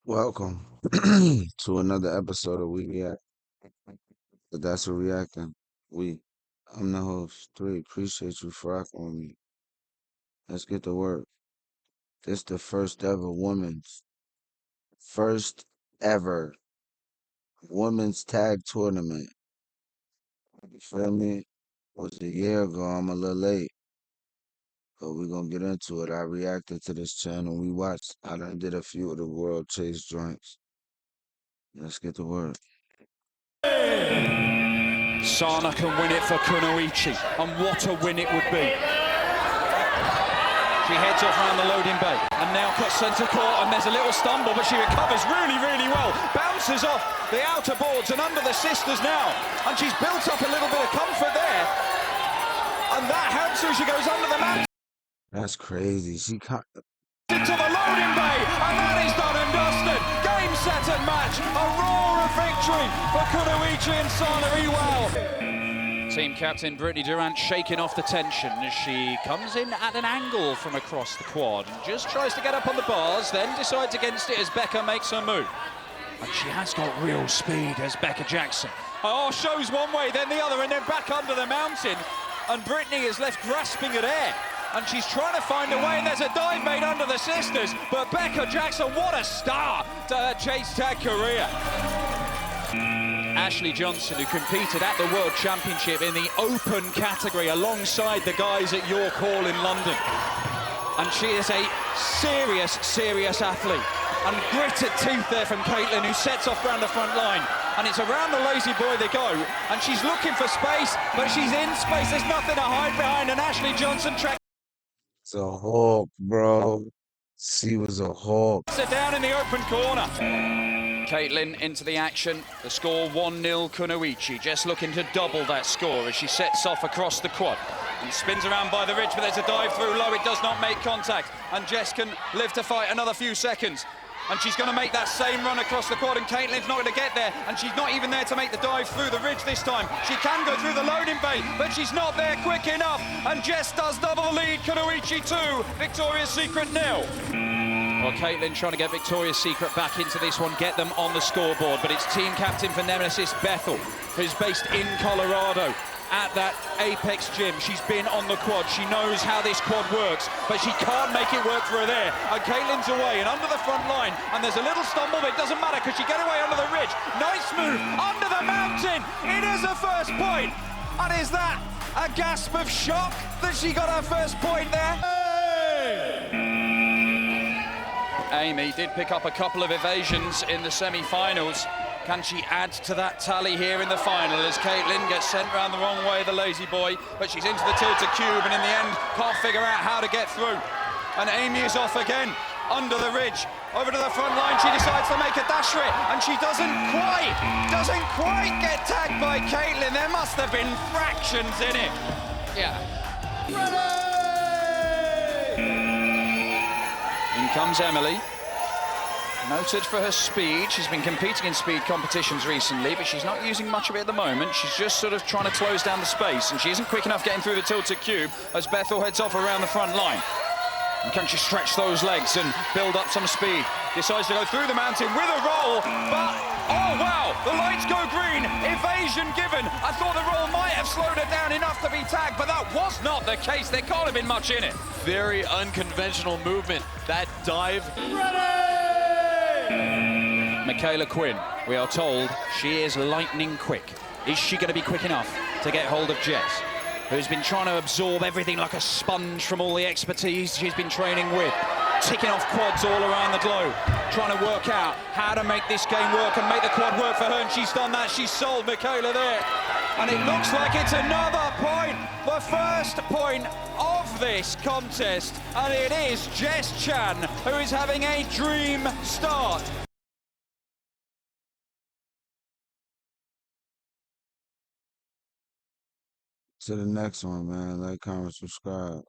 Welcome to another episode of We React. But that's what reacting. We. I'm the host. Three. Appreciate you for rocking with me. Let's get to work. This the first ever women's tag tournament. You feel me? It was a year ago. I'm a little late, but we're gonna get into it. I reacted to this channel. We watched. I done did a few of the World Chase joints. Let's get to work. Sana can win it for Kunoichi, and what a win it would be. She heads off around the loading bay, and now cuts centre court, and there's a little stumble, but she recovers really, really well. Bounces off the outer boards and under the sisters now, and she's built up a little bit of comfort there, and that helps her as she goes under the mat. That's crazy. She Into the loading bay, and that is done and dusted. Game, set, and match. A roar of victory for Kunoichi and Sana Iwao. Team captain Brittany Durant shaking off the tension as she comes in at an angle from across the quad and just tries to get up on the bars, then decides against it as Becca makes her move. And she has got real speed as Becca Jackson. Oh, shows one way, then the other, and then back under the mountain. And Brittany is left grasping at air. And she's trying to find a way, and there's a dive made under the sisters. But Becca Jackson, what a star to her chase tag career. Ashley Johnson, who competed at the World Championship in the open category alongside the guys at York Hall in London. And she is a serious athlete. And gritted teeth there from Caitlin, who sets off around the front line. And it's around the lazy boy they go. And she's looking for space, but she's in space. There's nothing to hide behind, and Ashley Johnson tracks. It's a hawk, bro. She was a hawk. Sit down in the open corner. Caitlin into the action. The score 1-0 Kunoichi, just looking to double that score as she sets off across the quad. And spins around by the ridge, but there's a dive through low. It does not make contact. And Jess can live to fight another few seconds. And she's going to make that same run across the quad, and Caitlin's not going to get there, and she's not even there to make the dive through the ridge this time. She can go through the loading bay, but she's not there quick enough, and Jess does double the lead. Kunoichi 2, Victoria's Secret 0. Well, Caitlin trying to get Victoria's Secret back into this one, get them on the scoreboard, but it's team captain for Nemesis, Bethel, who's based in Colorado at that Apex gym. She's been on the quad. She knows how this quad works, but she can't make it work for her there. And Caitlin's away and under the front line, and there's a little stumble, but it doesn't matter because she get away under the ridge. Nice move under the mountain. It is a first point. And is that a gasp of shock that she got her first point there? Amy did pick up a couple of evasions in the semi-finals. Can she add to that tally here in the final as Caitlin gets sent round the wrong way, the lazy boy, but she's into the tilted cube and in the end can't figure out how to get through. And Amy is off again, under the ridge, over to the front line. She decides to make a dash for it, and she doesn't quite get tagged by Caitlin. There must have been fractions in it. Yeah. Ready! In comes Emily. Noted for her speed. She's been competing in speed competitions recently, but she's not using much of it at the moment. She's just sort of trying to close down the space, and she isn't quick enough getting through the tilted cube as Bethel heads off around the front line. And can she stretch those legs and build up some speed? Decides to go through the mountain with a roll, but oh wow, the lights go green, evasion given. I thought the roll might have slowed her down enough to be tagged, but that was not the case. There can't have been much in it. Very unconventional movement, that dive. Michaela Quinn, we are told she is lightning quick. Is she going to be quick enough to get hold of Jess, who's been trying to absorb everything like a sponge from all the expertise she's been training with, ticking off quads all around the globe, trying to work out how to make this game work and make the quad work for her, and she's done that. She's sold Michaela there. And it looks like it's another point, the first point of this contest, and it is Jess Chan, who is having a dream start. To the next one, man. Like, comment, subscribe.